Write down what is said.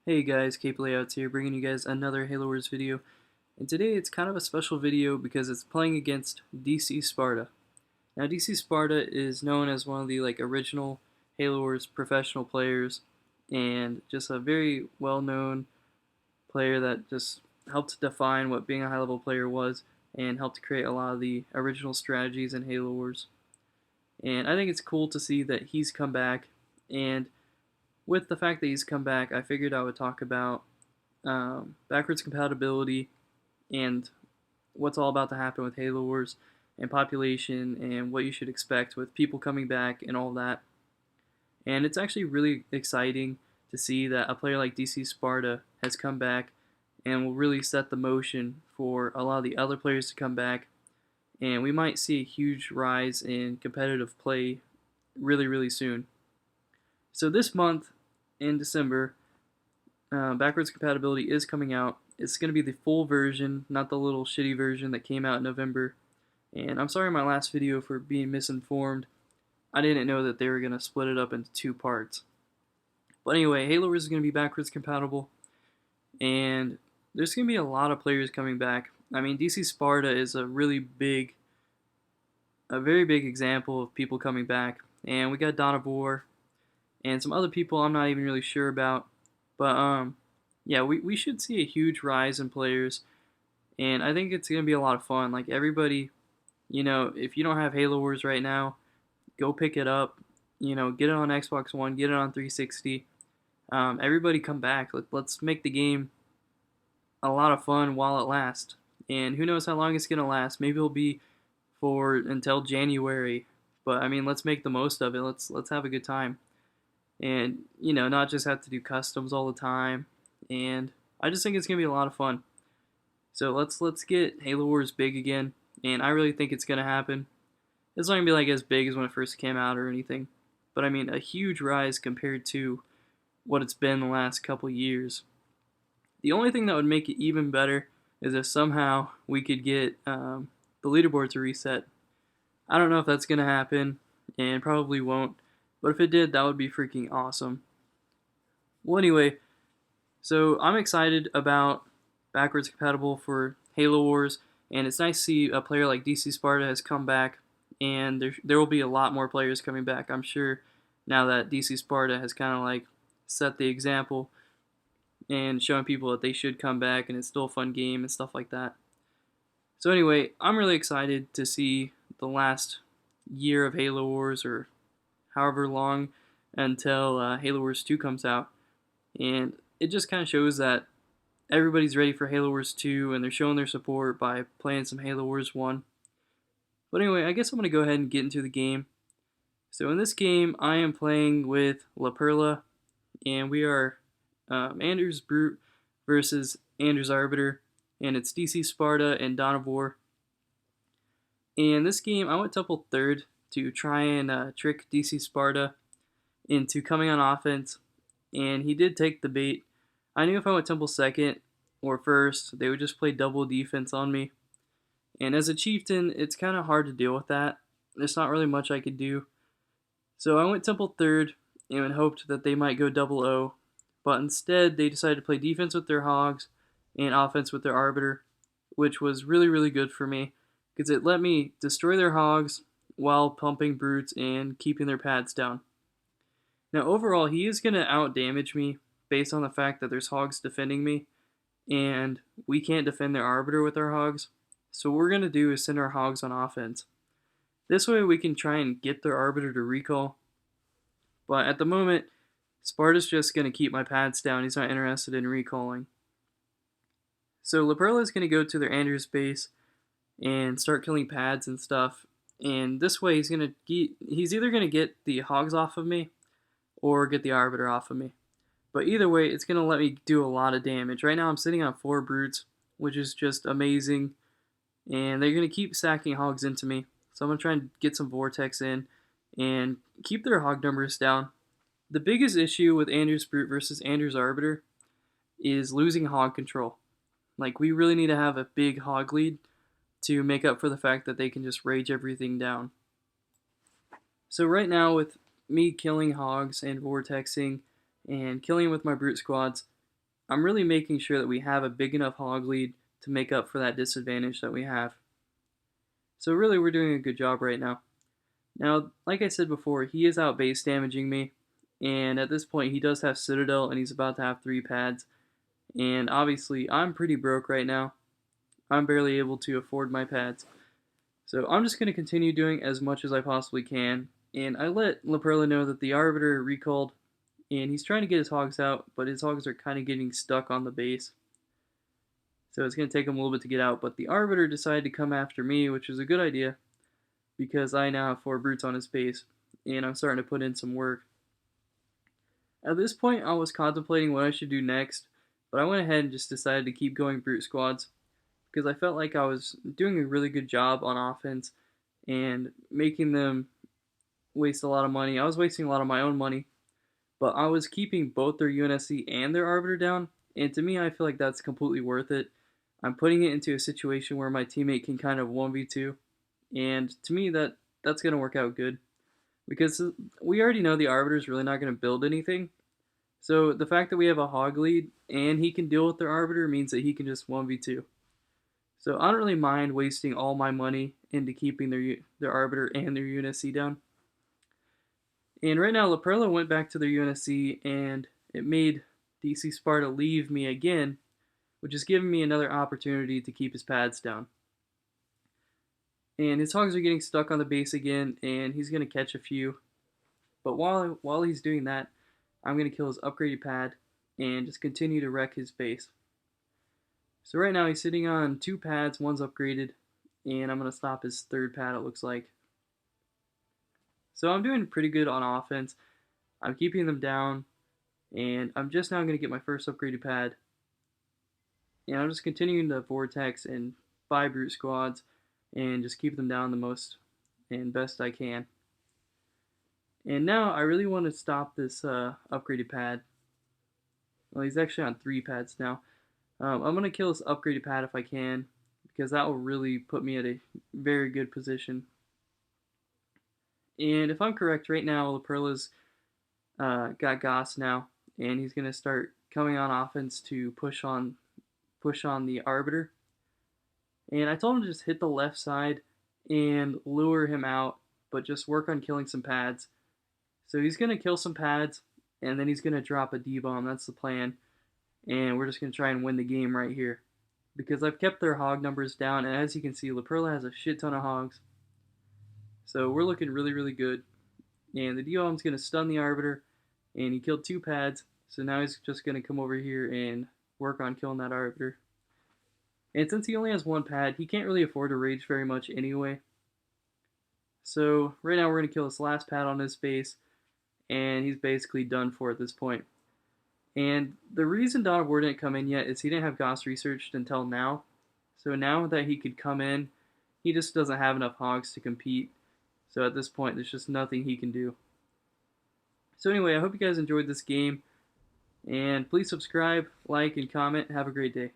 Hey guys, Cape Layouts here, bringing you guys another Halo Wars video. And today it's kind of a special video because it's playing against DC Sparta. Now DC Sparta is known as one of the original Halo Wars professional players and just a very well-known player that just helped define what being a high-level player was and helped create a lot of the original strategies in Halo Wars. And I think it's cool to see that he's come back, and with the fact that he's come back, I figured I would talk about backwards compatibility and what's all about to happen with Halo Wars and population and what you should expect with people coming back and all that. And it's actually really exciting to see that a player like DC Sparta has come back and will really set the motion for a lot of the other players to come back. And we might see a huge rise in competitive play really, really soon. So this month in December, backwards compatibility is coming out. It's going to be the full version, not the little shitty version that came out in November. And I'm sorry my last video for being misinformed. I didn't know that they were going to split it up into two parts. But anyway, Halo Wars is going to be backwards compatible. And there's going to be a lot of players coming back. I mean, DC Sparta is a very big example of people coming back. And we got Dawn of War and some other people I'm not even really sure about. But yeah, we should see a huge rise in players, and I think it's gonna be a lot of fun. Like everybody, if you don't have Halo Wars right now, go pick it up. Get it on Xbox One, get it on 360. Everybody come back. Let's make the game a lot of fun while it lasts. And who knows how long it's gonna last? Maybe it'll be for until January. But I mean, let's make the most of it. Let's have a good time, and not just have to do customs all the time. And I just think it's gonna be a lot of fun. So let's get Halo Wars big again, and I really think it's gonna happen. It's not gonna be like as big as when it first came out or anything, but I mean a huge rise compared to what it's been the last couple years. The only thing that would make it even better is if somehow we could get the leaderboard to reset. I don't know if that's gonna happen, and probably won't. But if it did, that would be freaking awesome. Well, anyway, so I'm excited about backwards compatible for Halo Wars, and it's nice to see a player like DC Sparta has come back, and there will be a lot more players coming back, I'm sure, now that DC Sparta has kind of set the example and showing people that they should come back, and it's still a fun game and stuff like that. So anyway, I'm really excited to see the last year of Halo Wars, or however long until Halo Wars 2 comes out. And it just kind of shows that everybody's ready for Halo Wars 2, and they're showing their support by playing some Halo Wars 1. But anyway, I guess I'm going to go ahead and get into the game. So in this game, I am playing with LaPerla, and we are Anders Brute versus Anders Arbiter, and it's DC Sparta and Dawn of War. And this game, I went Temple third to try and trick DC Sparta into coming on offense, and he did take the bait. I knew if I went Temple second or first, they would just play double defense on me. And as a chieftain, it's kind of hard to deal with that. There's not really much I could do. So I went Temple third and hoped that they might go double O, but instead they decided to play defense with their hogs and offense with their arbiter, which was really, really good for me because it let me destroy their hogs while pumping brutes and keeping their pads down. Now overall, he is going to outdamage me based on the fact that there's hogs defending me, and we can't defend their arbiter with our hogs. So what we're going to do is send our hogs on offense. This way we can try and get their arbiter to recall. But at the moment, Sparta's just going to keep my pads down. He's not interested in recalling. So LaPerla is going to go to their Anders base and start killing pads and stuff. And this way he's either going to get the hogs off of me or get the arbiter off of me. But either way, it's going to let me do a lot of damage. Right now I'm sitting on 4 brutes, which is just amazing. And they're going to keep sacking hogs into me. So I'm going to try and get some vortex in and keep their hog numbers down. The biggest issue with Anders Brute versus Anders Arbiter is losing hog control. We really need to have a big hog lead to make up for the fact that they can just rage everything down. So right now, with me killing hogs and vortexing and killing with my brute squads, I'm really making sure that we have a big enough hog lead to make up for that disadvantage that we have. So really, we're doing a good job right now. Now, like I said before, he is out base damaging me, and at this point he does have Citadel and he's about to have 3 pads, and obviously I'm pretty broke right now. I'm barely able to afford my pads. So I'm just going to continue doing as much as I possibly can, and I let LaPerla know that the Arbiter recalled, and he's trying to get his hogs out, but his hogs are kind of getting stuck on the base. So it's going to take him a little bit to get out, but the Arbiter decided to come after me, which is a good idea, because I now have 4 brutes on his base, and I'm starting to put in some work. At this point, I was contemplating what I should do next, but I went ahead and just decided to keep going brute squads, because I felt like I was doing a really good job on offense and making them waste a lot of money. I was wasting a lot of my own money, but I was keeping both their UNSC and their Arbiter down, and to me, I feel like that's completely worth it. I'm putting it into a situation where my teammate can kind of 1v2, and to me, that's going to work out good, because we already know the Arbiter is really not going to build anything. So the fact that we have a hog lead and he can deal with their Arbiter means that he can just 1v2. So I don't really mind wasting all my money into keeping their Arbiter and their UNSC down. And right now, LaPerla went back to their UNSC, and it made DC Sparta leave me again, which is giving me another opportunity to keep his pads down. And his hogs are getting stuck on the base again, and he's going to catch a few. But while he's doing that, I'm going to kill his upgraded pad and just continue to wreck his base. So right now he's sitting on 2 pads, one's upgraded, and I'm going to stop his 3rd pad, it looks like. So I'm doing pretty good on offense. I'm keeping them down, and I'm just now going to get my first upgraded pad. And I'm just continuing to vortex and buy brute squads and just keep them down the most and best I can. And now I really want to stop this upgraded pad. Well, he's actually on 3 pads now. I'm going to kill this upgraded pad if I can, because that will really put me at a very good position. And if I'm correct, right now LaPerla's got Goss now, and he's going to start coming on offense to push on the Arbiter. And I told him to just hit the left side and lure him out, but just work on killing some pads. So he's going to kill some pads, and then he's going to drop a D-bomb. That's the plan. And we're just going to try and win the game right here, because I've kept their hog numbers down, and as you can see, LaPerla has a shit ton of hogs. So we're looking really, really good. And the D-bomb's going to stun the Arbiter, and he killed 2 pads, so now he's just going to come over here and work on killing that Arbiter. And since he only has 1 pad, he can't really afford to rage very much anyway. So right now we're going to kill this last pad on his base, and he's basically done for at this point. And the reason Dawn of War didn't come in yet is he didn't have Gauss researched until now. So now that he could come in, he just doesn't have enough hogs to compete. So at this point, there's just nothing he can do. So anyway, I hope you guys enjoyed this game. And please subscribe, like, and comment. Have a great day.